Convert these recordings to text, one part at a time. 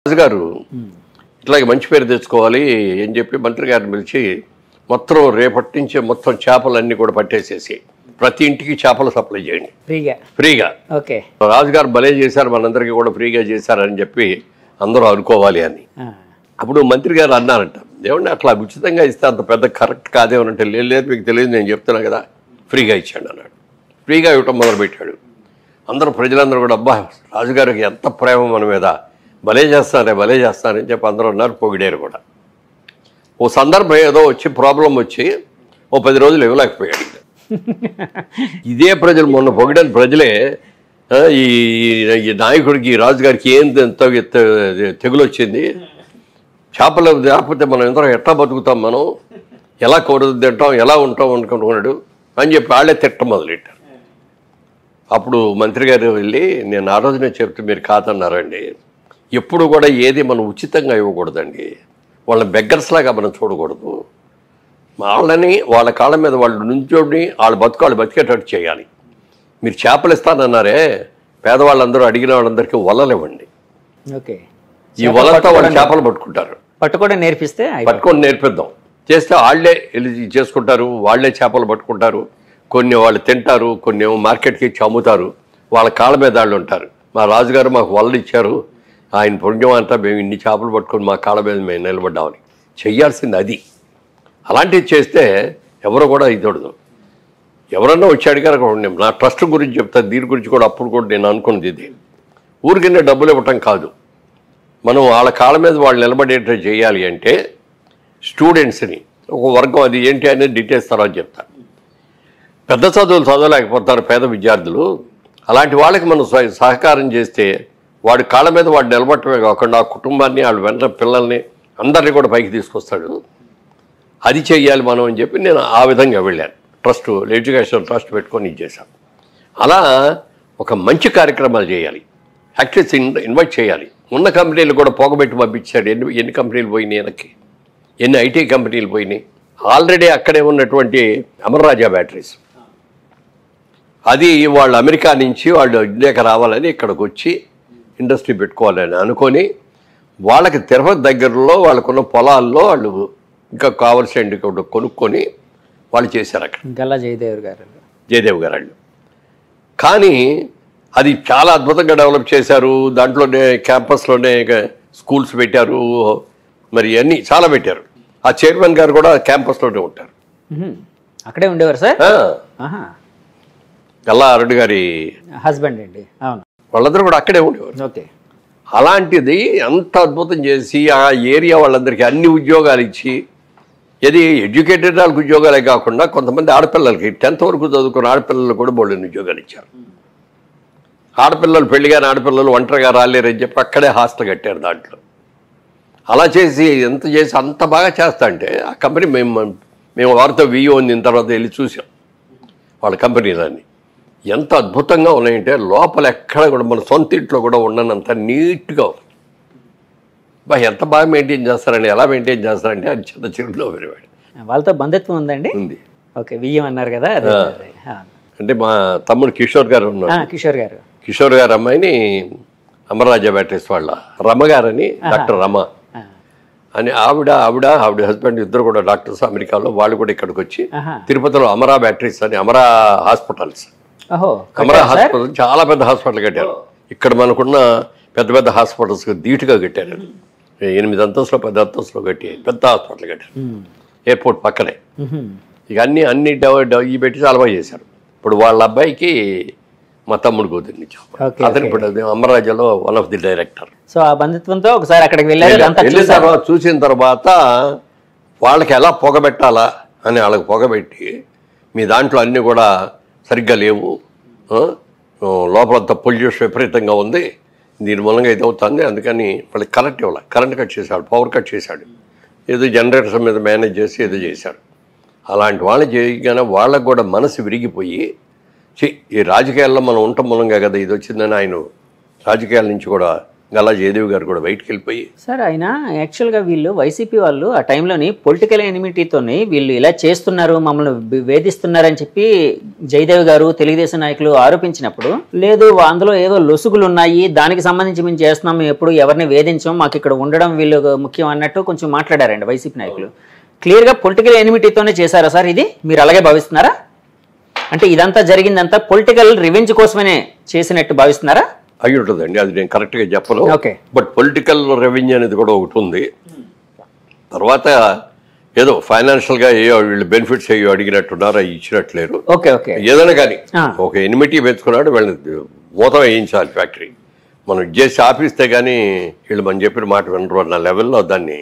రాజుగారు ఇట్లాగే మంచి పేరు తెచ్చుకోవాలి అని చెప్పి మంత్రి గారిని పిలిచి మొత్తం రేపటి నుంచి మొత్తం చేపలన్నీ కూడా పట్టేసేసి ప్రతి ఇంటికి చేపలు సప్లై చేయండి ఫ్రీగా. ఓకే, రాజుగారు భలే చేశారు, మనందరికీ కూడా ఫ్రీగా చేశారని చెప్పి అందరూ అనుకోవాలి అని. అప్పుడు మంత్రి గారు అన్నారంట, ఏమంటే అట్లా ఉచితంగా ఇస్తే అంత పెద్ద కరెక్ట్ కాదేమనంటే, లేదు మీకు తెలియదు, నేను చెప్తున్నా కదా, ఫ్రీగా ఇచ్చాడు అన్నాడు. ఫ్రీగా ఇవ్వటం మొదలుపెట్టాడు. అందరూ ప్రజలందరూ కూడా అబ్బా రాజుగారికి ఎంత ప్రేమ మన మీద, భలే చేస్తారని చెప్పి అందరూ ఉన్నారు, పొగిడారు కూడా. ఓ సందర్భం ఏదో వచ్చి ప్రాబ్లం వచ్చి ఓ 10 రోజులు ఇవ్వలేకపోయాడు. ఇదే ప్రజలు మొన్న పొగిడిన ప్రజలే ఈ నాయకుడికి ఈ రాజుగారికి ఏం తెగులు వచ్చింది, చేపలు లేకపోతే మనం ఎంతో ఎట్లా బతుకుతాం, మనం ఎలా కూర తింటాం, ఎలా ఉంటాం అనుకుంటున్నాడు అని చెప్పి వాళ్ళే తిట్టం మొదలెట్టారు. అప్పుడు మంత్రి గారు వెళ్ళి, నేను ఆ రోజునే చెప్తే మీరు కాదన్నారండి, ఎప్పుడు కూడా ఏది మనం ఉచితంగా ఇవ్వకూడదండి, వాళ్ళని బెగ్గర్స్ లాగా మనం చూడకూడదు, వాళ్ళని వాళ్ళ కాళ్ళ మీద వాళ్ళు నుంచోని వాళ్ళ బతుకాళ్ళు బతికేటట్టు చేయాలి. మీరు చేపలు ఇస్తానన్నారే, పేదవాళ్ళందరూ అడిగిన వాళ్ళందరికీ వలలు ఇవ్వండి, ఈ వలలతో వాళ్ళు చేపలు పట్టుకొని నేర్పిద్దాం. చేస్తే వాళ్ళే వెళ్ళి చేసుకుంటారు, వాళ్ళే చేపలు పట్టుకుంటారు, కొన్ని వాళ్ళు తింటారు, కొన్ని ఏమో మార్కెట్కి ఇచ్చి అమ్ముతారు, వాళ్ళ కాళ్ళ మీద వాళ్ళు ఉంటారు. మా రాజుగారు మాకు వలలు ఇచ్చారు, ఆయన పుణ్యం అంతా మేము ఇన్ని చేపలు పట్టుకొని మా కాళ్ళ మీద మేము నిలబడ్డామని చెయ్యాల్సింది అది. అలాంటివి చేస్తే ఎవరు కూడా ఇదొడదు. ఎవరన్నా వచ్చాడు కానీ నా ట్రస్ట్ గురించి చెప్తాను, దీని గురించి కూడా అప్పుడు కూడా నేను అనుకున్నది ఇది, ఊరికినే డబ్బులు ఇవ్వటం కాదు, మనం వాళ్ళ కాళ్ళ మీద వాళ్ళు నిలబడేటట్టు చేయాలి. అంటే స్టూడెంట్స్ని ఒక వర్గం, అది ఏంటి అనేది డీటెయిల్స్ తర్వాత చెప్తాను. పెద్ద చదువులు చదవలేకపోతారు పేద విద్యార్థులు, అలాంటి వాళ్ళకి మనం సహకారం చేస్తే వాడి కాళ్ళ మీద వాడు నిలబడటమే కాకుండా ఆ కుటుంబాన్ని, వాళ్ళ వెంట పిల్లల్ని అందరినీ కూడా పైకి తీసుకొస్తాడు. అది చెయ్యాలి మనం అని చెప్పి నేను ఆ విధంగా వెళ్ళాను. ట్రస్ట్, ఎడ్యుకేషన్ ట్రస్ట్ పెట్టుకొని ఇచ్చేసాను. అలా ఒక మంచి కార్యక్రమాలు చేయాలి, యాక్టర్స్ ఇన్వైట్ చేయాలి. ఉన్న కంపెనీలు కూడా పోగబెట్టి పంపించాడు. ఎన్ని కంపెనీలు పోయినాయి, వెనక్కి ఎన్ని ఐటీ కంపెనీలు పోయినాయి. ఆల్రెడీ అక్కడే ఉన్నటువంటి అమర్రాజా బ్యాటరీస్, అది వాళ్ళు అమెరికా నుంచి వాళ్ళు ఇండియాకి రావాలని ఇక్కడికి వచ్చి ఇండస్ట్రీ పెట్టుకోవాలని అనుకొని, వాళ్ళకి తిరుపతి దగ్గరలో వాళ్ళకున్న పొలాల్లో వాళ్ళు ఇంకా కావాల్సిన కొనుక్కొని వాళ్ళు చేశారు అక్కడ. జయదేవ్ గారు వాళ్ళు. కానీ అది చాలా అద్భుతంగా డెవలప్ చేశారు. దాంట్లోనే క్యాంపస్లోనే స్కూల్స్ పెట్టారు, మరి అన్నీ చాలా పెట్టారు. ఆ చైర్మన్ గారు కూడా క్యాంపస్లోనే ఉంటారు, అక్కడే ఉండేవారు సార్. గల్లా అరుణ్ గారి హస్బెండ్ అండి. అవును, వాళ్ళందరూ కూడా అక్కడే ఉండేవారు. ఓకే, అలాంటిది అంత అద్భుతం చేసి ఆ ఏరియా వాళ్ళందరికీ అన్ని ఉద్యోగాలు ఇచ్చి, ఇది ఎడ్యుకేటెడ్ వాళ్ళకి ఉద్యోగాలే కాకుండా కొంతమంది ఆడపిల్లలకి 10th వరకు చదువుకున్న ఆడపిల్లలు కూడా బోల్డెన్ని ఉద్యోగాలు ఇచ్చారు. ఆడపిల్లలు పెళ్లిగాని ఆడపిల్లలు ఒంటరిగా రాలేరని చెప్పి అక్కడే హాస్టల్ కట్టారు దాంట్లో. అలా చేసి ఎంత చేసి అంత బాగా చేస్తా అంటే ఆ కంపెనీ మేము వారితో వియో అందిన తర్వాత వెళ్ళి చూసాం వాళ్ళ కంపెనీలన్నీ ఎంత అద్భుతంగా ఉన్నాయంటే, లోపల ఎక్కడ కూడా మన సొంత ఇంట్లో కూడా ఉండనంత నీట్గా ఉంది. ఎంత బాగా మెయింటైన్ చేస్తారండి, ఎలా మెయింటైన్ చేస్తారంటే అది చిన్న చిరులో పెరిగాడు. వాళ్ళతో బంధుత్వం ఉందండి. ఉంది. ఓకే, వియ్యం అన్నారు కదా, అంటే మా తమ్ముడు కిషోర్ గారు ఉన్నారు. కిషోర్ గారు అమ్మాయిని అమర్రాజా బ్యాటరీస్ వాళ్ళ రమ్మగారని, డాక్టర్ రమ అని ఆవిడ హస్బెండ్ ఇద్దరు కూడా డాక్టర్స్ అమెరికాలో. వాళ్ళు కూడా ఇక్కడికి వచ్చి తిరుపతిలో అమరా బ్యాటరీస్ అని, అమరా హాస్పిటల్స్ చాలా పెద్ద హాస్పిటల్ కట్టారు. ఇక్కడ మనకున్న పెద్ద పెద్ద హాస్పిటల్స్ ధీటుగా కట్టారు. 8 అంతస్తులో 10 అంతస్తులో కట్టి పెద్ద హాస్పిటల్ కట్టారు ఎయిర్పోర్ట్ పక్కనే. ఇక అన్ని పెట్టి చాలా బాగా చేశారు. ఇప్పుడు వాళ్ళ అబ్బాయికి మా తమ్ముడు కూతుర్ని ఇచ్చాం. అతను ఇప్పుడు అమరాజాలో one of the director. So ఆ బంధుత్వంతో ఒకసారి అక్కడికి చూసిన తర్వాత వాళ్ళకి ఎలా పొగబెట్టాలా అని వాళ్ళకి పొగబెట్టి, మీ దాంట్లో అన్నీ కూడా సరిగ్గా లేవు, లోపలంతా పొల్యూషన్ విపరీతంగా ఉంది, దీని మూలంగా ఇది అవుతుంది, అందుకని వాళ్ళకి కరెంట్ కట్ చేశాడు, పవర్ కట్ చేశాడు, ఏదో జనరేటర్ మీద మేనేజ్ చేసి ఏదో చేశాడు. అలాంటి వాళ్ళు చేయగానే వాళ్ళకు కూడా మనసు విరిగిపోయి, ఈ రాజకీయాల్లో మనం ఉండటం మూలంగా కదా ఇది వచ్చిందని ఆయన రాజకీయాల నుంచి కూడా గల్లా జయదేవి గారు కూడా బయటికి వెళ్ళిపోయి. సార్ ఆయన యాక్చువల్గా వీళ్ళు వైసీపీ వాళ్ళు ఆ టైంలోని పొలిటికల్ ఎనిమిటీతోని వీళ్ళు ఇలా చేస్తున్నారు, మమ్మల్ని వేధిస్తున్నారని చెప్పి జయదేవ్ గారు తెలుగుదేశం నాయకులు ఆరోపించినప్పుడు, లేదు అందులో ఏదో లొసుగులు ఉన్నాయి, దానికి సంబంధించి మేము చేస్తున్నాం, మేము ఎప్పుడు ఎవరిని వేధించాం, మాకు ఇక్కడ ఉండడం వీళ్ళు ముఖ్యం అన్నట్టు కొంచెం మాట్లాడారండి వైసీపీ నాయకులు. క్లియర్గా పొలిటికల్ ఎనిమిటీతోనే చేశారా సార్ ఇది? మీరు అలాగే భావిస్తున్నారా? అంటే ఇదంతా జరిగిందంతా పొలిటికల్ రివెంజ్ కోసమనే చేసినట్టు భావిస్తున్నారా? అయి ఉంటుందండి, అది నేను కరెక్ట్గా చెప్పను. ఓకే. బట్ పొలిటికల్ రెవెన్యూ అనేది కూడా ఒకటి ఉంది. తర్వాత ఏదో ఫైనాన్షియల్గా వీళ్ళు బెనిఫిట్స్ అయ్యో అడిగినట్టున్నారు, అవి ఇచ్చినట్లేరు. Okay okay. ఏదైనా కానీ ఒక ఎనిమిటీ పెంచుకున్నాడు, వీళ్ళని మూతం వేయించాలి ఫ్యాక్టరీ. మనం చేసి ఆపిస్తే కానీ వీళ్ళు మనం చెప్పిన మాట వినరు అన్న లెవెల్లో దాన్ని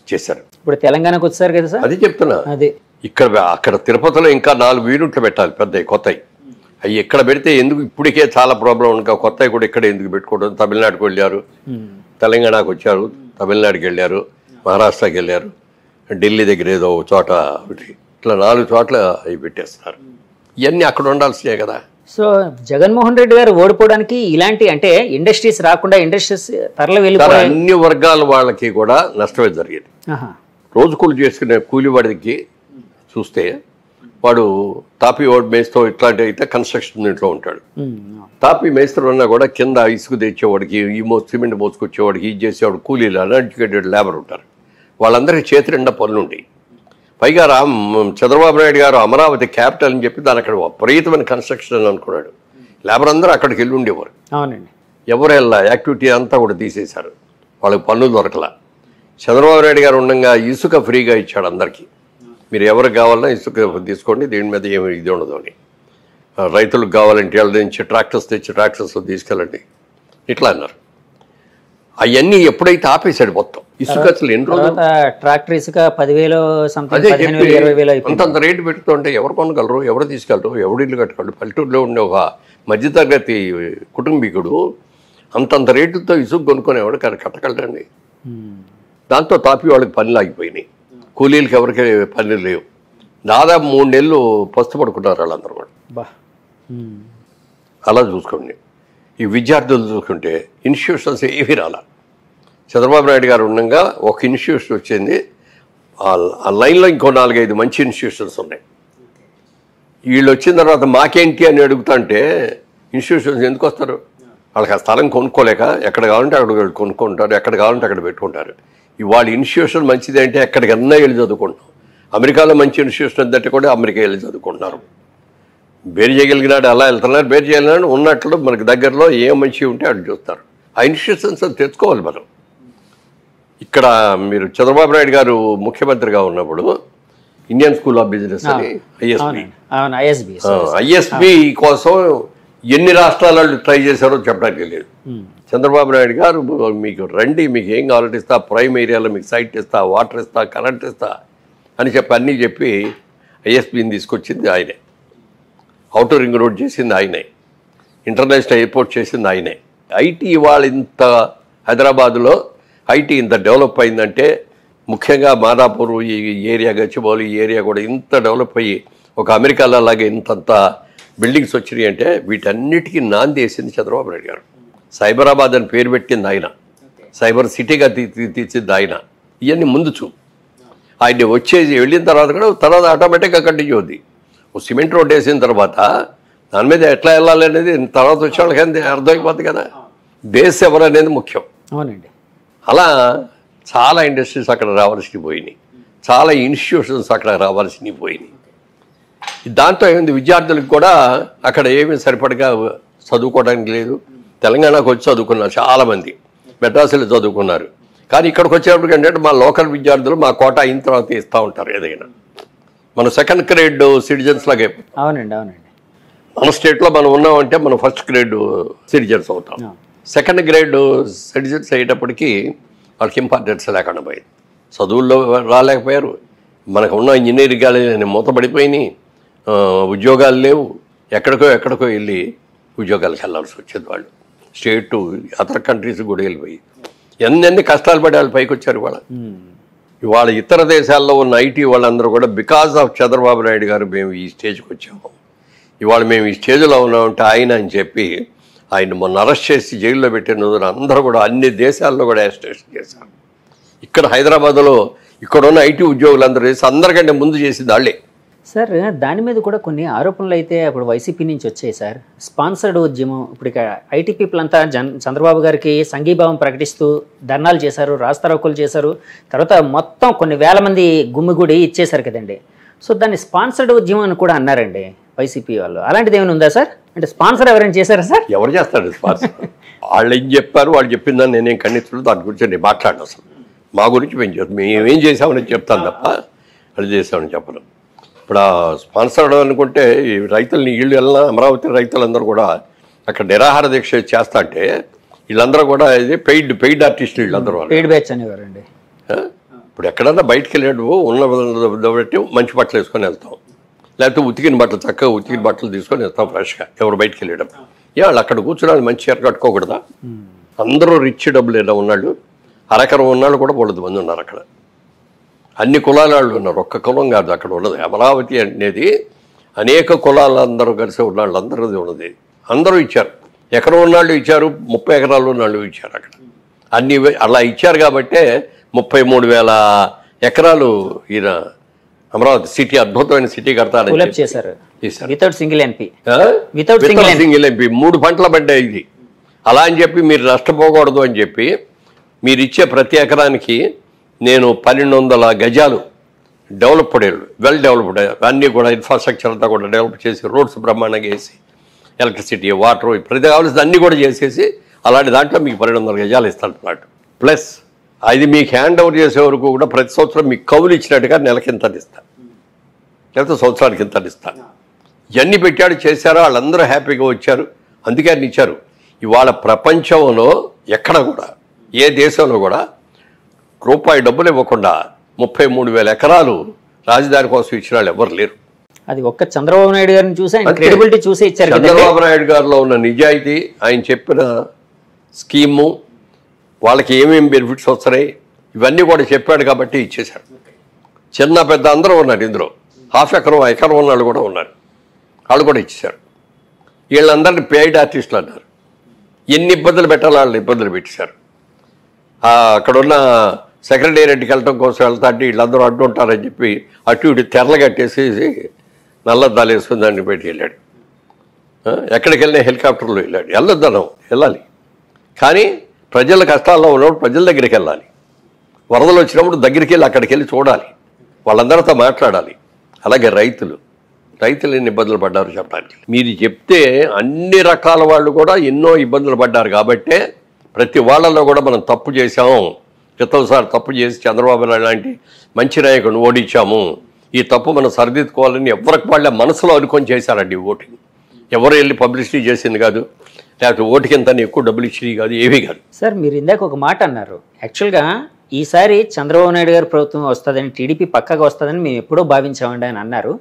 చేశారు. ఇప్పుడు తెలంగాణకు వచ్చారు కదా సార్, అది చెప్తున్నా. అదే అక్కడ తిరుపతిలో ఇంకా 4 యూనిట్లు పెట్టాలి, పెద్దవి కొత్తవి. అవి ఎక్కడ పెడితే ఎందుకు ఇప్పటికే చాలా ప్రాబ్లం ఇంకా కొత్తవి కూడా ఇక్కడ ఎందుకు పెట్టుకోవడం. తమిళనాడుకు వెళ్ళారు, తెలంగాణకు వచ్చారు, తమిళనాడుకి వెళ్ళారు, మహారాష్ట్రకి వెళ్ళారు, ఢిల్లీ దగ్గర ఏదో చోట ఇట్లా 4 చోట్ల అవి పెట్టేస్తున్నారు. ఇవన్నీ అక్కడ ఉండాల్సినే కదా. సో జగన్మోహన్ రెడ్డి గారు ఓడిపోవడానికి ఇలాంటి అంటే ఇండస్ట్రీస్ రాకుండా ఇండస్ట్రీస్ తరలి వెళ్ళిపోయి అన్ని వర్గాల వాళ్ళకి కూడా నష్టమే జరిగేది. రోజు కూలి చేసుకునే కూలివాడికి చూస్తే వాడు తాపి మేస్తో ఇట్లాంటి అయితే కన్స్ట్రక్షన్ ఇంట్లో ఉంటాడు. తాపి మేస్త్రి ఉన్నా కూడా కింద ఇసుకు తెచ్చేవాడికి, సిమెంట్ మోసుకొచ్చేవాడికి, ఇది చేసేవాడు కూలీలు అన్ఎడ్యుకేటెడ్ లేబర్ ఉంటారు. వాళ్ళందరికీ చేతి నిండా పనులు ఉంటాయి. పైగా చంద్రబాబు నాయుడు గారు అమరావతి క్యాపిటల్ అని చెప్పి దాని అక్కడ విపరీతమైన కన్స్ట్రక్షన్ అని అనుకున్నాడు. లేబర్ అందరూ అక్కడికి వెళ్ళి ఉండేవారు. అవునండి. ఎవరు వెళ్ళా, యాక్టివిటీ అంతా కూడా తీసేశారు, వాళ్ళకి పనులు దొరకలా. చంద్రబాబు నాయుడు గారు ఉండగా ఇసుక ఫ్రీగా ఇచ్చాడు అందరికీ. మీరు ఎవరికి కావాలన్నా ఇసుక తీసుకోండి, దీని మీద ఏమి ఇది ఉండదు అని. రైతులకు కావాలంటే వాళ్ళ నుంచి ట్రాక్టర్స్ తెచ్చి ట్రాక్టర్స్లో తీసుకెళ్ళండి ఇట్లా అన్నారు. అవన్నీ ఎప్పుడైతే ఆపేశాడు మొత్తం ఇసుక, అసలు ఎన్ని రోజులు ట్రాక్టర్ ఇసుక 10,000 సంథింగ్ 15,000 20,000 అంతంత రేటు పెడుతుంటే ఎవరు కొనగలరు, ఎవరు తీసుకెళ్ళరు, ఎవరు ఇల్లు కట్టుకోండి. పల్లెటూరులో ఉండే ఒక మధ్యతరగతి కుటుంబీకుడు అంతంత రేటుతో ఇసుక కొనుక్కునేవాడు కట్టగలరండి. దాంతో తాపి వాళ్ళకి పనులు ఆగిపోయినాయి, కూలీలకి ఎవరికి పనులు లేవు. దాదాపు 3 నెలలు పస్తు పడుకున్నారు వాళ్ళందరూ కూడా. అలా చూసుకోండి. ఈ విద్యార్థులు చూసుకుంటే ఇన్స్టిట్యూషన్స్ ఏవి రాలా. చంద్రబాబు నాయుడు గారు ఉండగా ఒక ఇన్స్టిట్యూషన్ వచ్చింది, ఆ లైన్లో ఇంకో 4-5 మంచి ఇన్స్టిట్యూషన్స్ ఉన్నాయి. వీళ్ళు వచ్చిన తర్వాత మాకేంటి అని అడుగుతుంటే ఇన్స్టిట్యూషన్స్ ఎందుకు వస్తారు? వాళ్ళకి ఆ స్థలం కొనుక్కోలేక ఎక్కడ కావాలంటే అక్కడ కొనుక్కుంటారు, ఎక్కడ కావాలంటే అక్కడ పెట్టుకుంటారు. ఇవాళ ఇన్స్టిట్యూషన్ మంచిది అంటే ఎక్కడికన్నా వెళ్ళి చదువుకుంటాం. అమెరికాలో మంచి ఇన్స్టిట్యూషన్ ఉందంటే కూడా అమెరికా వెళ్ళి చదువుకుంటున్నారు. బేరు చేయగలిగినాడు అలా వెళ్తున్నారు, బేరు చేయగలిగినాడు ఉన్నట్లు మనకు దగ్గరలో ఏం మంచి ఉంటే అటు చూస్తారు. ఆ ఇన్స్టిట్యూషన్స్ తెచ్చుకోవాలి మనం. ఇక్కడ మీరు చంద్రబాబు నాయుడు గారు ముఖ్యమంత్రిగా ఉన్నప్పుడు ఇండియన్ స్కూల్ ఆఫ్ బిజినెస్ అని ఐఎస్బి కోసం ఎన్ని రాష్ట్రాల వాళ్ళు ట్రై చేశారో చెప్పడానికి లేదు. చంద్రబాబు నాయుడు గారు మీకు రండి, మీకు ఏం కావాలంటే ఇస్తా, ప్రైమ్ ఏరియాలో మీకు సైట్ ఇస్తా, వాటర్ ఇస్తా, కరెంట్ ఇస్తా అని చెప్పి అన్నీ చెప్పి ఐఎస్బిని తీసుకొచ్చింది ఆయనే. ఔటర్ రింగ్ రోడ్ చేసింది ఆయనే, ఇంటర్నేషనల్ ఎయిర్పోర్ట్ చేసింది ఆయనే. ఐటీ ఇవాళ ఇంత హైదరాబాదులో ఐటీ ఇంత డెవలప్ అయిందంటే ముఖ్యంగా మాదాపూర్ ఈ ఏరియా, గచ్చిబౌలి ఈ ఏరియా కూడా ఇంత డెవలప్ అయ్యి ఒక అమెరికాలో అలాగే ఇంతంత బిల్డింగ్స్ వచ్చినాయి అంటే వీటన్నిటికీ నాంది వేసింది చంద్రబాబు నాయుడు గారు. సైబరాబాద్ అని పేరు పెట్టింది ఆయన, సైబర్ సిటీగా తీర్చింది ఆయన. ఇవన్నీ ముందు చూ ఆయన వచ్చేసి వెళ్ళిన తర్వాత ఆటోమేటిక్గా కంటిన్యూ అవుద్ది. ఓ సిమెంట్ రోడ్ వేసిన తర్వాత దాని మీద ఎట్లా వెళ్ళాలి అనేది తర్వాత వచ్చే వాళ్ళకి అర్థమైపోతుంది కదా. బేస్ ఎవరు అనేది ముఖ్యం. అవునండి. అలా చాలా ఇండస్ట్రీస్ అక్కడ రావాల్సినవి పోయినాయి, చాలా ఇన్స్టిట్యూషన్స్ అక్కడ రావాల్సినవి పోయినాయి. దాంతో ఏమైంది, విద్యార్థులకు కూడా అక్కడ ఏమీ సరిపడగా చదువుకోవడానికి లేదు. తెలంగాణకు వచ్చి చదువుకున్నారు చాలామంది, మెడ్రాసులో చదువుకున్నారు. కానీ ఇక్కడికి వచ్చేటప్పటికి ఏంటంటే మా లోకల్ విద్యార్థులు మా కోట అయిన తర్వాత ఇస్తూ ఉంటారు. ఏదైనా మన సెకండ్ గ్రేడ్ సిటిజన్స్ లాగే. అవునండి అవునండి. మన స్టేట్లో మనం ఉన్నామంటే మనం ఫస్ట్ గ్రేడ్ సిటిజన్స్ అవుతాం. సెకండ్ గ్రేడ్ సిటిజన్స్ అయ్యేటప్పటికి వాళ్ళకి ఇంపార్టెన్స్ లేకుండా పోయింది. చదువుల్లో రాలేకపోయారు. మనకు ఉన్న ఇంజనీరింగ్ కాలేజీ మూతపడిపోయినాయి, ఉద్యోగాలు లేవు. ఎక్కడికో వెళ్ళి ఉద్యోగాలకు వెళ్ళాల్సి వచ్చేది. వాళ్ళు స్టేట్ టు అదర్ కంట్రీస్ కూడా వెళ్ళిపోయి ఎన్ని కష్టాలు పడి వాళ్ళు పైకి వచ్చారు. ఇవాళ ఇతర దేశాల్లో ఉన్న ఐటీ వాళ్ళందరూ కూడా బికాజ్ ఆఫ్ చంద్రబాబు నాయుడు గారు మేము ఈ స్టేజ్కి వచ్చాము, ఇవాళ మేము ఈ స్టేజ్లో ఉన్నామంటే ఆయన అని చెప్పి ఆయన మొన్న అరెస్ట్ చేసి జైల్లో పెట్టిన రోజున అందరూ కూడా అన్ని దేశాల్లో కూడా అరెస్టేషన్ చేశారు. ఇక్కడ హైదరాబాద్లో ఇక్కడున్న ఐటీ ఉద్యోగులందరూ చేసి అందరికంటే ముందు చేసింది వాళ్ళే. సార్ దాని మీద కూడా కొన్ని ఆరోపణలు అయితే అప్పుడు వైసీపీ నుంచి వచ్చాయి సార్. స్పాన్సర్డ్ ఉద్యమం, ఇప్పుడు ఇక ఐటీ పీపుల్ అంతా చంద్రబాబు గారికి సంఘీభావం ప్రకటిస్తూ ధర్నాలు చేశారు, రాస్తారోకోలు చేశారు. తర్వాత మొత్తం కొన్ని వేల మంది గుమ్మిగూడి ఇచ్చేశారు కదండి. సో దాన్ని స్పాన్సర్డ్ ఉద్యమం అని కూడా అన్నారండి వైసీపీ వాళ్ళు. అలాంటిది ఏమైనా ఉందా సార్? అంటే స్పాన్సర్ ఎవరైనా చేశారా సార్? ఎవరు చేస్తాడు స్పాన్సర్? వాళ్ళు ఏం చెప్పారు, వాళ్ళు చెప్పిందని నేనేం ఖండించలేదు. దాని గురించి నేను మాట్లాడను. అసలు మా గురించి మేమేం చేసామని చెప్తాను తప్ప అది చేసామని చెప్పను. ఇప్పుడు ఆ స్పాన్సర్ అనుకుంటే ఈ రైతులని వీళ్ళు వెళ్ళిన అమరావతి రైతులందరూ కూడా అక్కడ నిరాహార దీక్ష చేస్తా అంటే వీళ్ళందరూ కూడా ఇది పెయిడ్ ఆర్టిస్టులు వీళ్ళందరూ పెయిడ్ బ్యాచ్ అనేవారండి. ఇప్పుడు ఎక్కడన్నా బయటికి వెళ్ళాడు ఉన్న బట్టి మంచి బట్టలు వేసుకొని వెళ్తాం, లేకపోతే ఉతికిన బట్టలు చక్కగా ఉతికిన బట్టలు తీసుకొని వెళ్తాం ఫ్రెష్గా. ఎవరు బయటికి వెళ్ళడం వాళ్ళు అక్కడ కూర్చోడానికి మంచి చీర కట్టుకోకూడదా? అందరూ రిచ్ డబ్బులు ఏదో ఉన్నాళ్ళు, అరకరం ఉన్నాళ్ళు కూడా 2 మంది ఉన్నారు అక్కడ. అన్ని కులాల వాళ్ళు ఉన్నారు, ఒక్క కులం కాదు అక్కడ ఉన్నది. అమరావతి అనేది అనేక కులాలందరూ కలిసి ఉన్నాళ్ళు అందరిది ఉన్నది. అందరూ ఇచ్చారు, ఎకరం ఉన్నాళ్ళు ఇచ్చారు, 30 ఎకరాలు ఉన్నాళ్ళు ఇచ్చారు అక్కడ. అన్ని అలా ఇచ్చారు కాబట్టే 33,000 ఎకరాలు ఈయన అమరావతి సిటీ అద్భుతమైన సిటీ కడతారని చేశారు. వితౌట్ సింగిల్ ఎంపీ 3 పంటల పడ్డాయి ఇది. అలా అని చెప్పి మీరు నష్టపోకూడదు అని చెప్పి మీరు ఇచ్చే ప్రతి ఎకరానికి నేను 1200 గజాలు డెవలప్డ్ వెల్ డెవలప్డ్ అన్నీ కూడా ఇన్ఫ్రాస్ట్రక్చర్ అంతా కూడా డెవలప్ చేసి రోడ్స్ బ్రహ్మాండంగా వేసి ఎలక్ట్రిసిటీ వాటర్ ప్రతి కావాల్సింది అన్నీ కూడా చేసేసి అలాంటి దాంట్లో మీకు 1200 గజాలు ఇస్తాను. ప్లస్ అది మీకు హ్యాండ్ ఓవర్ చేసే వరకు కూడా ప్రతి సంవత్సరం మీకు కవులు ఇచ్చినట్టుగా నెలకి ఇంత ఇస్తాను, లేకపోతే సంవత్సరానికి ఇంత ఇస్తాను. ఇవన్నీ పెట్టాడు చేశారో వాళ్ళందరూ హ్యాపీగా వచ్చారు, అందుకే ఆయన ఇచ్చారు. ఇవాళ ప్రపంచంలో ఎక్కడ కూడా ఏ దేశంలో కూడా రూపాయి డబ్బులు ఇవ్వకుండా 33,000 ఎకరాలు రాజధాని కోసం ఇచ్చిన వాళ్ళు ఎవరు లేరు. అది ఒక్క చంద్రబాబు నాయుడు గారిని చూసి క్రెడిబిలిటీ చూసి ఇచ్చారు. చంద్రబాబు నాయుడు గారిలో ఉన్న నిజాయితీ, ఆయన చెప్పిన స్కీము, వాళ్ళకి ఏమేమి బెనిఫిట్స్ వస్తున్నాయి ఇవన్నీ కూడా చెప్పాడు కాబట్టి ఇచ్చేశాడు. చిన్న పెద్ద అందరూ ఉన్నారు ఇందులో, హాఫ్ ఎకరం ఎకరం ఉన్నాళ్ళు కూడా ఉన్నారు, వాళ్ళు కూడా ఇచ్చేశారు. వీళ్ళందరినీ పెయిడ్ ఆర్టిస్టులు అన్నారు. ఎన్ని ఇబ్బందులు పెట్టాలో వాళ్ళు ఇబ్బందులు పెట్టేశారు. అక్కడున్న సెక్రటేరియట్కి వెళ్ళటం కోసం వెళ్తా అంటే వీళ్ళందరూ అడ్డు ఉంటారని చెప్పి అటు ఇటు తెరలు కట్టేసి నల్లద్దాలు వేసుకుని దాన్ని పెట్టి వెళ్ళాడు. ఎక్కడికి వెళ్ళినా హెలికాప్టర్లో వెళ్ళాడు. వెళ్ళాలి కానీ ప్రజల కష్టాల్లో ఉన్నప్పుడు ప్రజల దగ్గరికి వెళ్ళాలి. వరదలు వచ్చినప్పుడు దగ్గరికి వెళ్ళి అక్కడికి వెళ్ళి చూడాలి, వాళ్ళందరితో మాట్లాడాలి. అలాగే రైతులు ఎన్ని ఇబ్బందులు పడ్డారు చెప్పడానికి మీరు చెప్తే అన్ని రకాల వాళ్ళు కూడా ఎన్నో ఇబ్బందులు పడ్డారు. కాబట్టే ప్రతి వాళ్ళలో కూడా మనం తప్పు చేశాము, క్రితంసారి తప్పు చేసి చంద్రబాబు నాయుడు లాంటి మంచి నాయకుడిని ఓడించాము, ఈ తప్పు మనం సరిదిద్దుకోవాలని ఎవరికి వాళ్ళ మనసులో అనుకొని చేశారండి ఓటింగ్. ఎవరు వెళ్ళి పబ్లిసిటీ చేసింది కాదు, లేకపోతే ఓటుకి ఎంత ఎక్కువ డబ్బులు ఇచ్చేది కాదు, ఏమీ కాదు. సార్ మీరు ఇందాక ఒక మాట అన్నారు, యాక్చువల్గా ఈసారి చంద్రబాబు నాయుడు గారి ప్రభుత్వం వస్తుందని, టీడీపీ పక్కగా వస్తుందని మేము ఎప్పుడో భావించామండి అని అన్నారు.